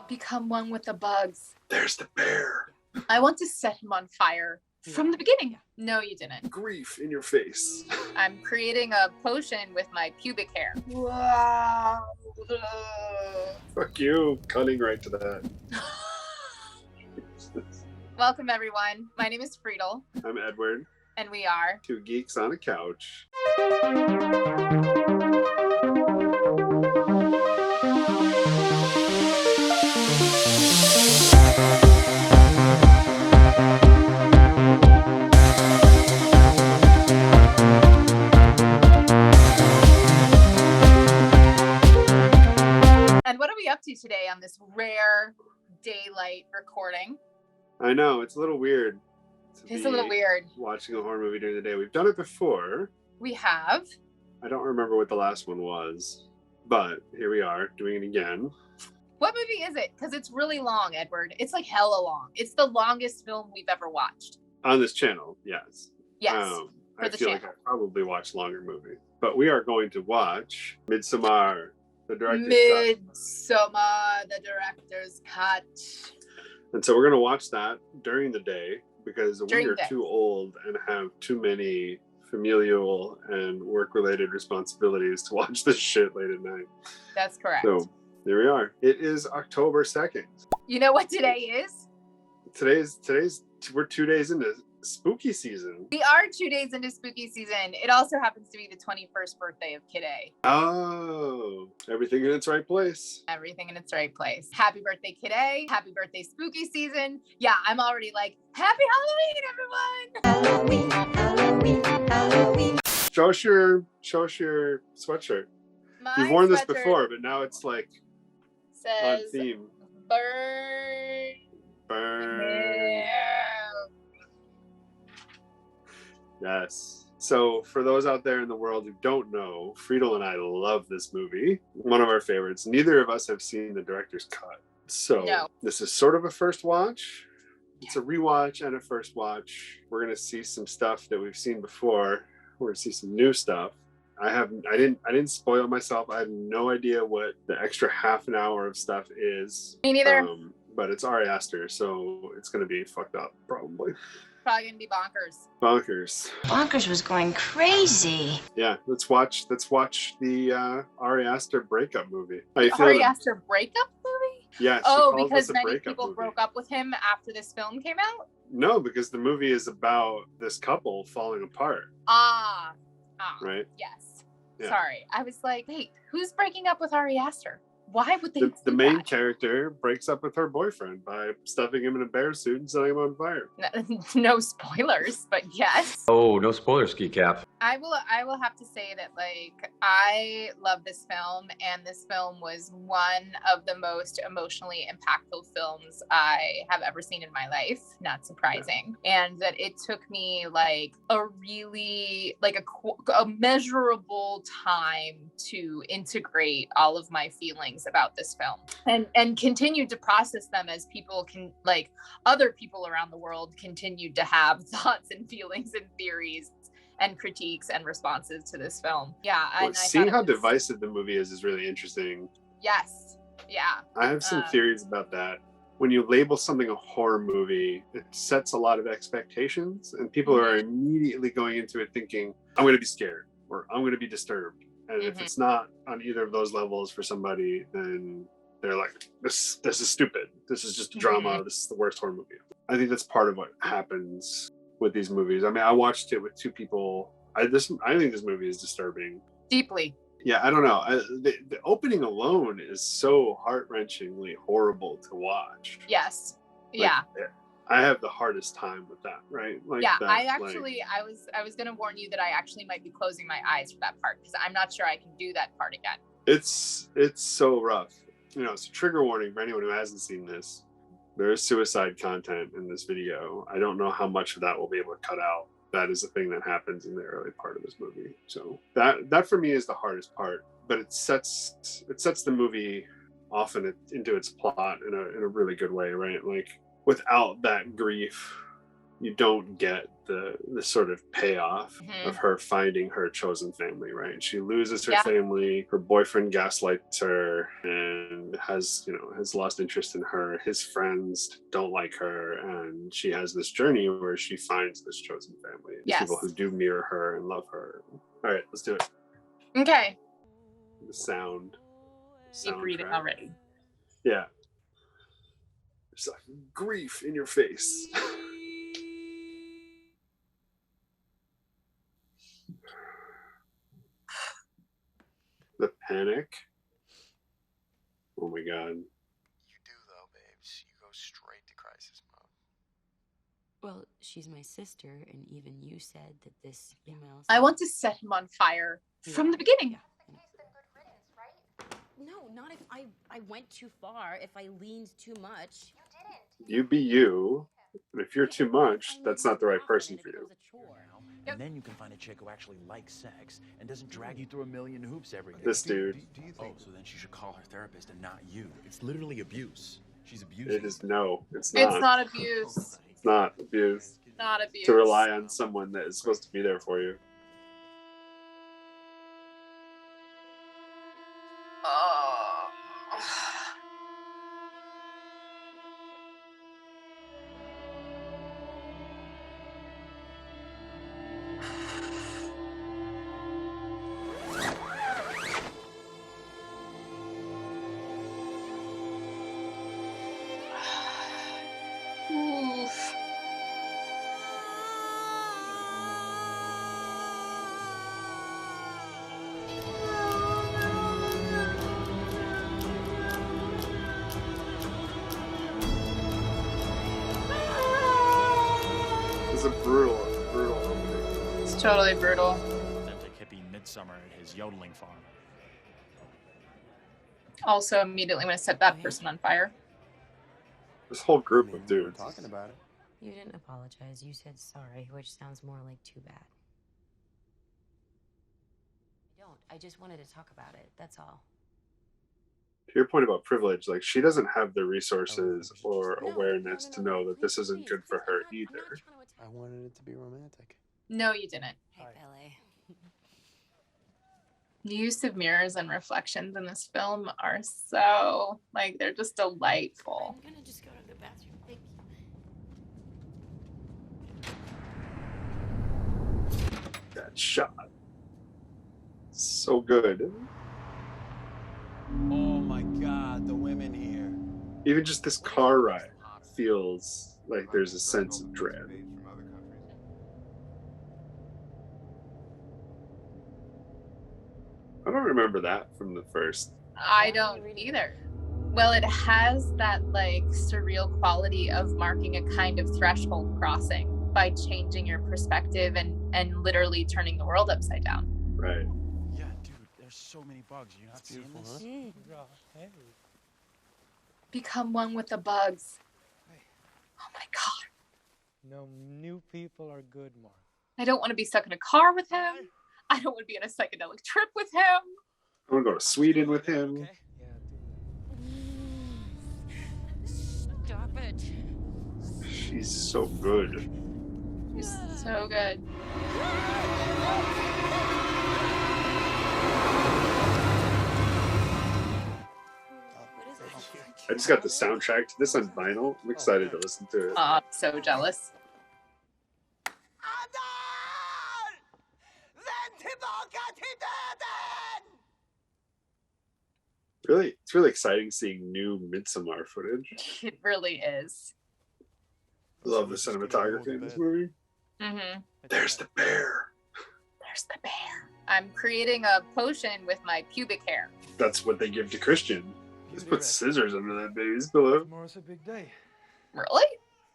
Become one with the bugs. There's the bear. I want to set him on fire from the beginning. No, you didn't. Grief in your face. I'm creating a potion with my pubic hair. Wow. Fuck you. Cutting right to that. Welcome, everyone. My name is Friedel. I'm Edward. And we are two geeks on a couch. And what are we up to today on this rare daylight recording? I know, it's a little weird. It's a little weird. Watching a horror movie during the day. We've done it before. We have. I don't remember what the last one was, but here we are doing it again. What movie is it? Because it's really long, Edward. It's like hella long. It's the longest film we've ever watched. On this channel, yes. Yes. I feel like I probably watched longer movies. But we are going to watch Midsommar, the director's cut. Midsommar, the director's cut. And so we're going to watch that during the day because we are too old and have too many familial and work-related responsibilities to watch this shit late at night. That's correct. So there we are. It is October 2nd. You know what today is? We're 2 days into spooky season. We are 2 days into spooky season. It also happens to be the 21st birthday of Kid A. Oh, everything in its right place. Everything in its right place. Happy birthday, Kid A. Happy birthday, spooky season. Yeah, I'm already like, happy Halloween, everyone. Halloween, Halloween, Halloween. Show us your sweatshirt. You've worn this before, but now it's like says on theme. Burn. Burn. Yes. So for those out there in the world who don't know, Friedel and I love this movie. One of our favorites. Neither of us have seen the director's cut. So This is sort of a first watch. It's a rewatch and a first watch. We're going to see some stuff that we've seen before. We're going to see some new stuff. I didn't spoil myself. I have no idea what the extra half an hour of stuff is. Me neither. But it's Ari Aster, so it's going to be fucked up probably. Probably gonna be bonkers. Bonkers was going crazy. Yeah, let's watch the Ari Aster breakup movie. Ari Aster breakup movie? Yeah. Oh, because many people broke up with him after this film came out? No, because the movie is about this couple falling apart. Right? Yes. Yeah. Sorry, I was like, wait, who's breaking up with Ari Aster? Why would they do the main character breaks up with her boyfriend by stuffing him in a bear suit and setting him on fire. No spoilers, but yes. Oh, no spoilers, ski cap. I will have to say that, like, I love this film, and this film was one of the most emotionally impactful films I have ever seen in my life. Not surprising. Yeah. And that it took me like a really a measurable time to integrate all of my feelings about this film and continued to process them as people can, like, other people around the world continued to have thoughts and feelings and theories and critiques and responses to this film. Yeah. Well, seeing how divisive the movie is really interesting. Yes. Yeah. I have some theories about that. When you label something a horror movie, it sets a lot of expectations, and people are immediately going into it thinking, I'm going to be scared or I'm going to be disturbed. And if it's not on either of those levels for somebody, then they're like, this is stupid. This is just a drama. This is the worst horror movie. I think that's part of what happens with these movies. I mean, I watched it with two people. I think this movie is disturbing. Deeply. Yeah, I don't know. The opening alone is so heart-wrenchingly horrible to watch. Yes. Yeah. I have the hardest time with that, right? Like, yeah, I was gonna warn you that I actually might be closing my eyes for that part because I'm not sure I can do that part again. It's so rough. You know, it's a trigger warning for anyone who hasn't seen this. There is suicide content in this video. I don't know how much of that we'll be able to cut out. That is the thing that happens in the early part of this movie. So that for me is the hardest part. But it sets the movie off into its plot in a really good way, right? Like, without that grief, you don't get the sort of payoff Mhm. of her finding her chosen family, right? She loses her Yeah. family, her boyfriend gaslights her and has lost interest in her. His friends don't like her, and she has this journey where she finds this chosen family. These people who Yes. do mirror her and love her. All right, let's do it. Okay. The sound. Keep reading Soundtrack. already. Yeah. It's like grief in your face. The panic. Oh my god. You do though, babes. You go straight to crisis mode. Well, she's my sister, and even you said that this email. I want to set him on fire from the beginning. No, not if I went too far, if I leaned too much. You be you. And if you're too much, that's not the right person for you. And then you can find a chick who actually likes sex and doesn't drag you through a million hoops every day. This dude. Do you think? Oh, so then she should call her therapist and not you. It's literally abuse. She's abusing. It is no. It's not. It's not abuse. It's not abuse. Not abuse. To rely on someone that is supposed to be there for you. Oof. It's a brutal opening. It's totally brutal. Authentic hippie Midsommar at his yodeling farm. Also, immediately want to set that person on fire. This whole group of We're dudes. talking about it. You didn't apologize. You said sorry, which sounds more like too bad. I don't. I just wanted to talk about it. That's all. To your point about privilege, like she doesn't have the resources or awareness to know that this isn't good for her either. I wanted it to be romantic. No, you didn't. Hey, Billy. The use of mirrors and reflections in this film are so, like, they're just delightful. I'm gonna just go to the bathroom. Thank you. That shot. So good. Oh my god, the women here. Even just this car ride feels like there's a sense of dread. I don't remember that from the first. I don't either. Well, it has that, like, surreal quality of marking a kind of threshold crossing by changing your perspective and literally turning the world upside down. Right. Yeah, dude, there's so many bugs. You're not seeing this? Become one with the bugs. Oh my god. No, new people are good, Mark. I don't want to be stuck in a car with him. I don't want to be on a psychedelic trip with him. I want to go to Sweden with him. Yeah, Stop it. She's so good. He's so good. What is it? I just got the soundtrack to this on vinyl. I'm excited to listen to it. I'm so jealous. Really, it's really exciting seeing new Midsommar footage. It really is. Love the cinematography in this movie. Mm-hmm. There's the bear. There's the bear. I'm creating a potion with my pubic hair. That's what they give to Christian. Just put scissors under that baby's pillow. tomorrow's a big day. Really?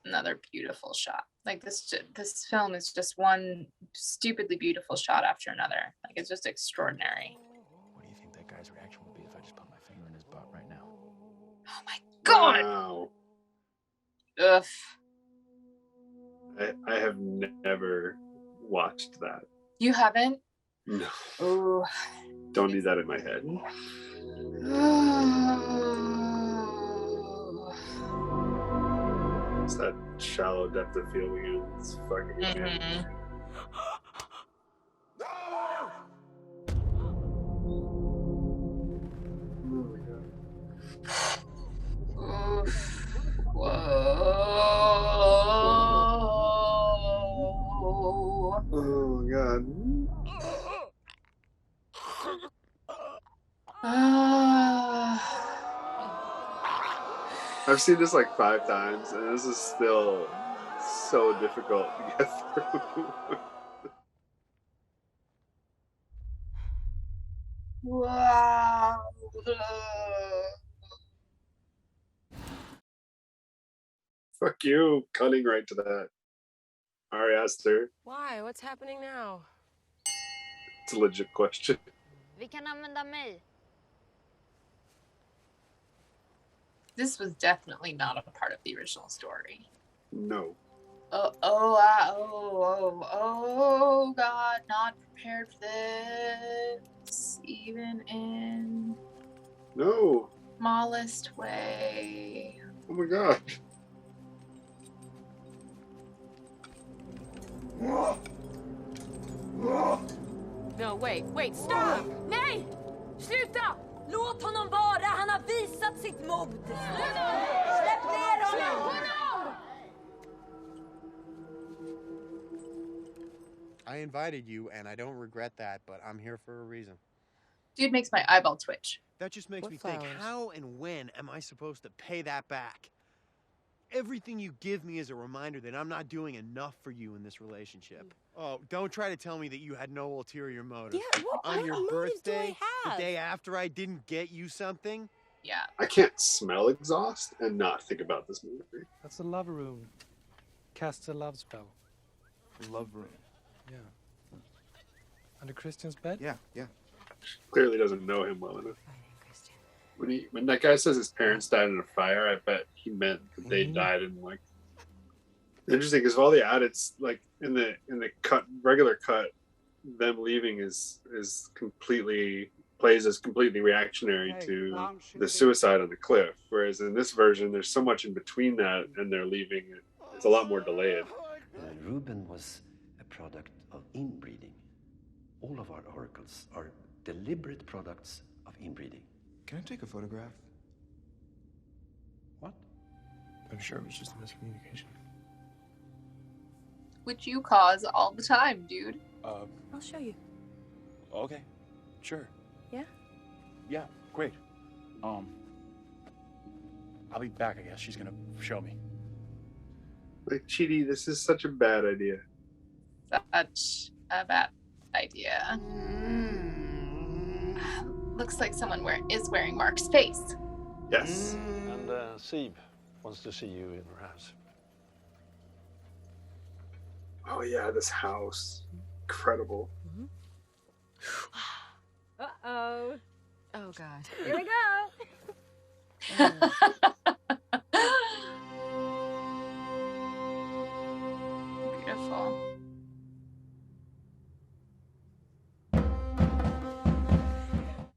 Another beautiful shot. Like this film is just one stupidly beautiful shot after another. Like it's just extraordinary. What do you think that guy's reaction would be if I just put my finger in his butt right now? Oh my god. Wow. Ugh. I have never watched that. You haven't? No. Oh. Don't need that in my head. Is that shallow depth of field again. It's fucking insane. Oof. Whoa. Oh god. I've seen this like 5 times, and this is still so difficult to get through. Wow. Fuck you, cutting right to that. Ari Aster. Why? What's happening now? It's a legit question. Vi kan använda mig. This was definitely not a part of the original story. No. Oh, God, not prepared for this, even in No. smallest way. Oh my god. No, wait, stop! Nej! Sluta! Låt honom vara, han har visat sitt mod. Släpp ner honom! I invited you, and I don't regret that, but I'm here for a reason. Dude makes my eyeball twitch. That just makes What me think, flowers? how and when am I supposed to pay that back? Everything you give me is a reminder that I'm not doing enough for you in this relationship. Oh, don't try to tell me that you had no ulterior motive. Yeah, what On your motive do I birthday, the have? day after I didn't get you something? Yeah. I can't smell exhaust and not think about this movie. That's a love room. Casts a love spell. Love room. Yeah. Under Christian's bed? Yeah. Clearly doesn't know him well enough. When that guy says his parents died in a fire, I bet he meant that they died in like. Interesting, because of all the edits, like in the regular cut, them leaving is completely plays as completely reactionary to the suicide on the cliff. Whereas in this version, there's so much in between that and they're leaving. It's a lot more delayed. Ruben was a product of inbreeding. All of our oracles are deliberate products of inbreeding. Can I take a photograph? What? I'm sure it was just a miscommunication. Which you cause all the time, dude. I'll show you. Okay, sure. Yeah? Yeah, great. I'll be back, I guess. She's gonna show me. Like, Chidi, this is such a bad idea. Such a bad idea. Looks like someone is wearing Mark's face. Yes. And Sieb wants to see you in her house. Oh yeah, this house. Incredible. Uh-oh. Oh, God. Here we go. Beautiful.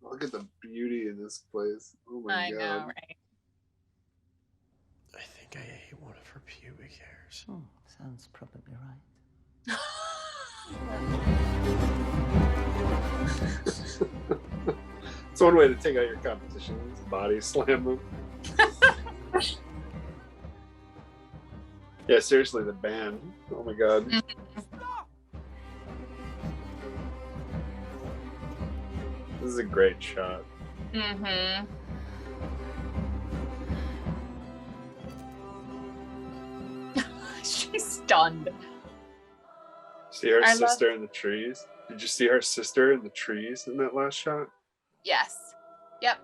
Look at the beauty in this place. Oh my god. I know, right? I think I ate one of her pubic hairs. Oh, sounds probably right. It's one way to take out your competition. Is body slam them. Yeah, seriously, the band. Oh my god. This is a great shot. Mm-hmm. She's stunned. See her I sister in the trees? Did you see her sister in the trees in that last shot? Yes. Yep.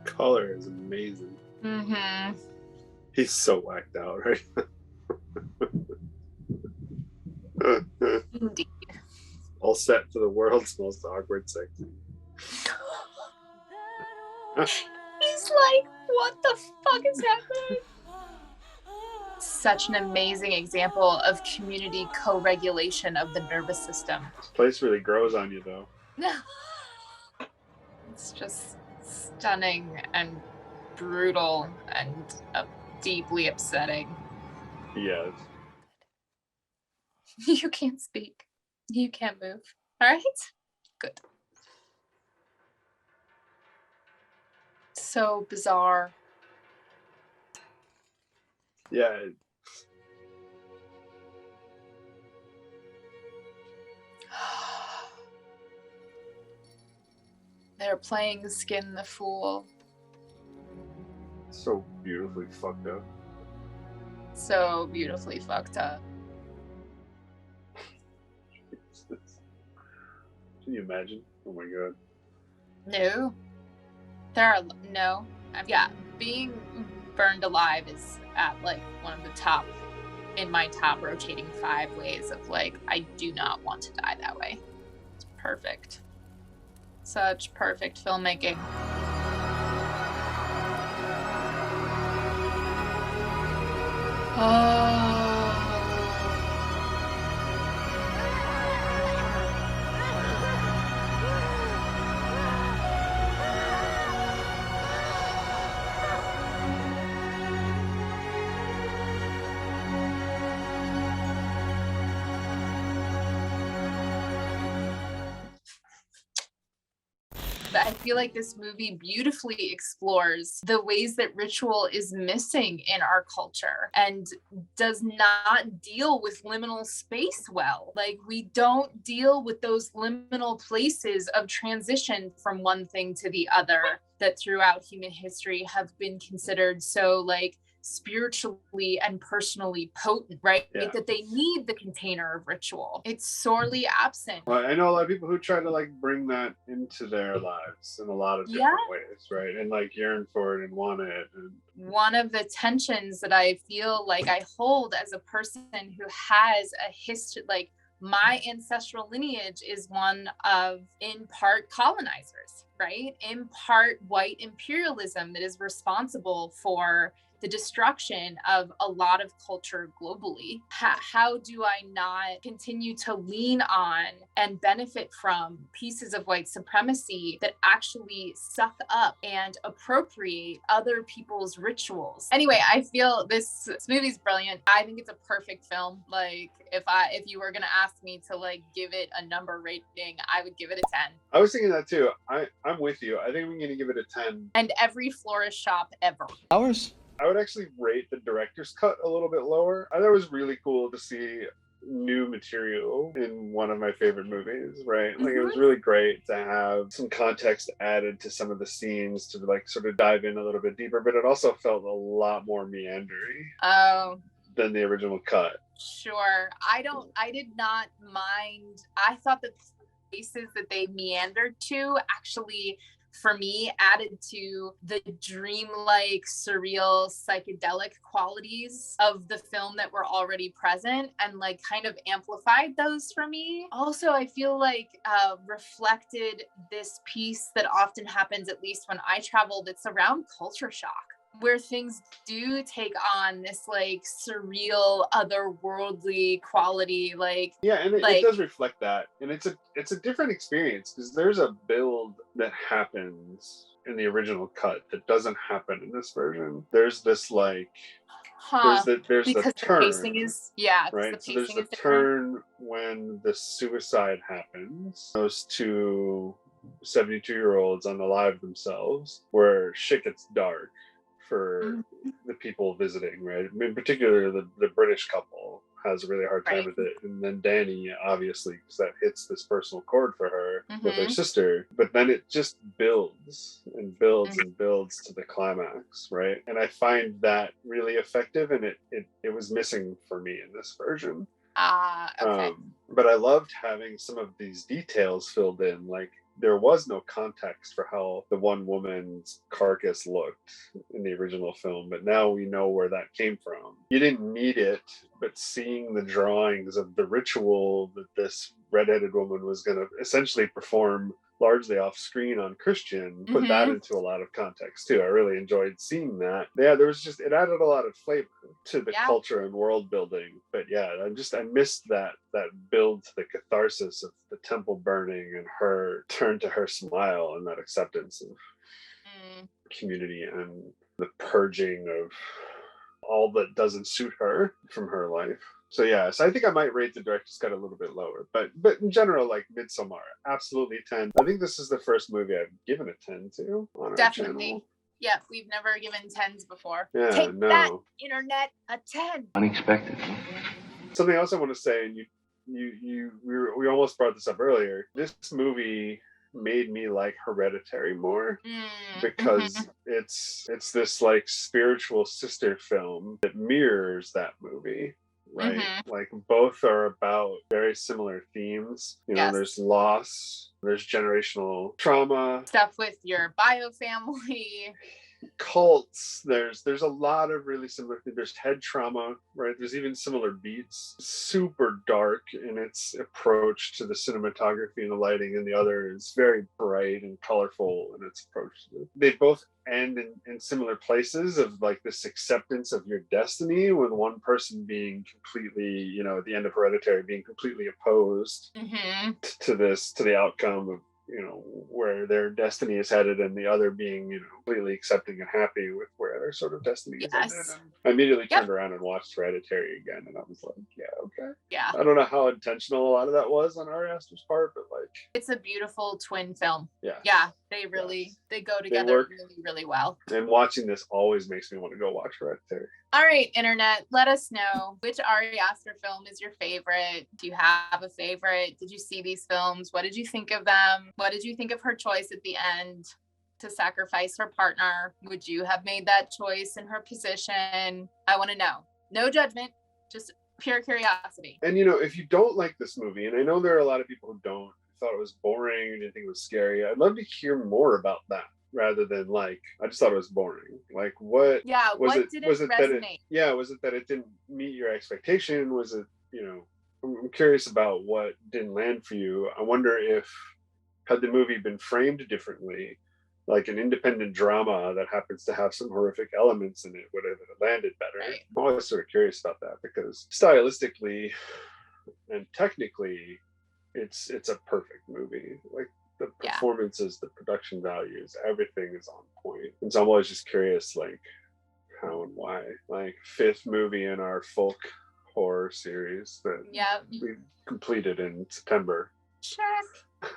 Color is amazing. Mm-hmm. He's so whacked out, right? Indeed. All set for the world's most awkward sex. He's like, what the fuck is happening? Such an amazing example of community co-regulation of the nervous system. This place really grows on you, though. It's just stunning and brutal and deeply upsetting. Yes. You can't speak. You can't move. All right? Good. So bizarre. Yeah. They're playing Skin the Fool. So beautifully fucked up. So beautifully fucked up. Can you imagine? Oh my god. No. There are no. Yeah, being burned alive is at like one of the top, in my top rotating 5 ways of like, I do not want to die that way. It's perfect. Such perfect filmmaking. I feel like this movie beautifully explores the ways that ritual is missing in our culture and does not deal with liminal space well. Like, we don't deal with those liminal places of transition from one thing to the other that throughout human history have been considered so like spiritually and personally potent, right? Yeah. That they need the container of ritual. It's sorely absent. Well, I know a lot of people who try to like bring that into their lives in a lot of different ways, right? And like yearn for it and want it. And one of the tensions that I feel like I hold as a person who has a history, like my ancestral lineage is one of, in part, colonizers, right? In part, white imperialism that is responsible for the destruction of a lot of culture globally. How do I not continue to lean on and benefit from pieces of white supremacy that actually suck up and appropriate other people's rituals? Anyway, I feel this movie's brilliant. I think it's a perfect film. Like, if you were gonna ask me to like give it a number rating, I would give it a 10. I was thinking that too. I'm with you. I think I'm gonna give it a 10. And every florist shop ever. Ours? I would actually rate the director's cut a little bit lower. I thought it was really cool to see new material in one of my favorite movies, right? Like, it was really great to have some context added to some of the scenes to like sort of dive in a little bit deeper, but it also felt a lot more meandery than the original cut. Sure. I did not mind. I thought the places that they meandered to actually, for me, added to the dreamlike, surreal, psychedelic qualities of the film that were already present and like kind of amplified those for me. Also, I feel like reflected this piece that often happens, at least when I travel, that's around culture shock, where things do take on this like surreal, otherworldly quality. Like, yeah, and it does reflect that, and it's a different experience because there's a build that happens in the original cut that doesn't happen in this version. There's this like there's the turn, pacing is right. So there's the turn when the suicide happens. Those two 72-year-olds unalive themselves, where shit gets dark for the people visiting, right? I mean, particularly the British couple has a really hard time with it, and then Danny, obviously, because that hits this personal chord for her with her sister. But then it just builds and builds and builds to the climax, right? And I find that really effective, and it was missing for me in this version. But I loved having some of these details filled in, like there was no context for how the one woman's carcass looked in the original film, but now we know where that came from. You didn't need it, but seeing the drawings of the ritual that this redheaded woman was going to essentially perform largely off screen on Christian put that into a lot of context too. I really enjoyed seeing that. Yeah, there was just, it added a lot of flavor to the culture and world building. But yeah, I missed that build to the catharsis of the temple burning and her turn to her smile and that acceptance of community and the purging of all that doesn't suit her from her life. So yeah, so I think I might rate the director's cut a little bit lower, but in general, like Midsommar, absolutely 10. I think this is the first movie I've given a 10 to on our Definitely. channel. Yeah, we've never given 10s before. Yeah, Take no. that, internet, a 10. Unexpected. Something else I want to say, and we almost brought this up earlier. This movie made me like Hereditary more because it's this like spiritual sister film that mirrors that movie, right? Like both are about very similar themes. You know, there's loss, there's generational trauma, stuff with your bio family, cults. There's a lot of really similar things. There's head trauma, right? There's even similar beats. Super dark in its approach to the cinematography and the lighting, and the other is very bright and colorful in its approach to it. They both end in similar places of like this acceptance of your destiny, with one person being completely, you know, at the end of Hereditary, being completely opposed to the outcome of, you know, where their destiny is headed, and the other being, you know, completely accepting and happy with where their sort of destiny is headed. And I immediately turned around and watched Hereditary again, and I was like, yeah, okay. Yeah. I don't know how intentional a lot of that was on Ari Aster's part, but like, it's a beautiful twin film. Yeah. Yeah, they really they go together really, really well. And watching this always makes me want to go watch Hereditary. All right, internet, let us know which Ari Aster film is your favorite. Do you have a favorite? Did you see these films? What did you think of them? What did you think of her choice at the end to sacrifice her partner? Would you have made that choice in her position? I want to know. No judgment, just pure curiosity. And you know, if you don't like this movie, and I know there are a lot of people who don't, thought it was boring, didn't think it was scary, I'd love to hear more about that, rather than like, I just thought it was boring. Like, what? Yeah, was what it, didn't was it resonate? Was it that it didn't meet your expectation? Was it, you know, I'm curious about what didn't land for you. I wonder if, had the movie been framed differently, like an independent drama that happens to have some horrific elements in it, would have landed better. Right. I'm always sort of curious about that, because stylistically and technically, it's a perfect movie. Like, the performances, the production values, everything is on point. And so I'm always just curious, like, how and why. Like, 5th movie in our folk horror series that we completed in September. Check.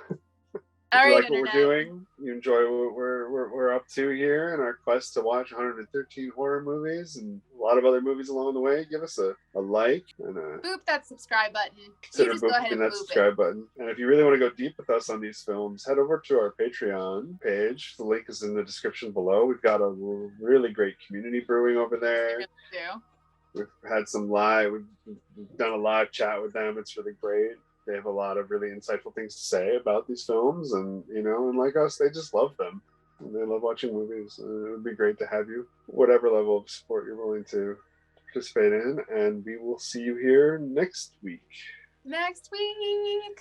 If All you right, like what we're doing, you enjoy what we're up to here in our quest to watch 113 horror movies and a lot of other movies along the way, give us a like and boop that subscribe button. Consider You just go ahead booping and that boop subscribe button. And if you really want to go deep with us on these films, head over to our Patreon page. The link is in the description below. We've got a really great community brewing over there. We really do. We've had we've done a live chat with them. It's really great. They have a lot of really insightful things to say about these films, and you know, and like us, they just love them. And they love watching movies. It would be great to have you, whatever level of support you're willing to participate in. And we will see you here next week. Next week.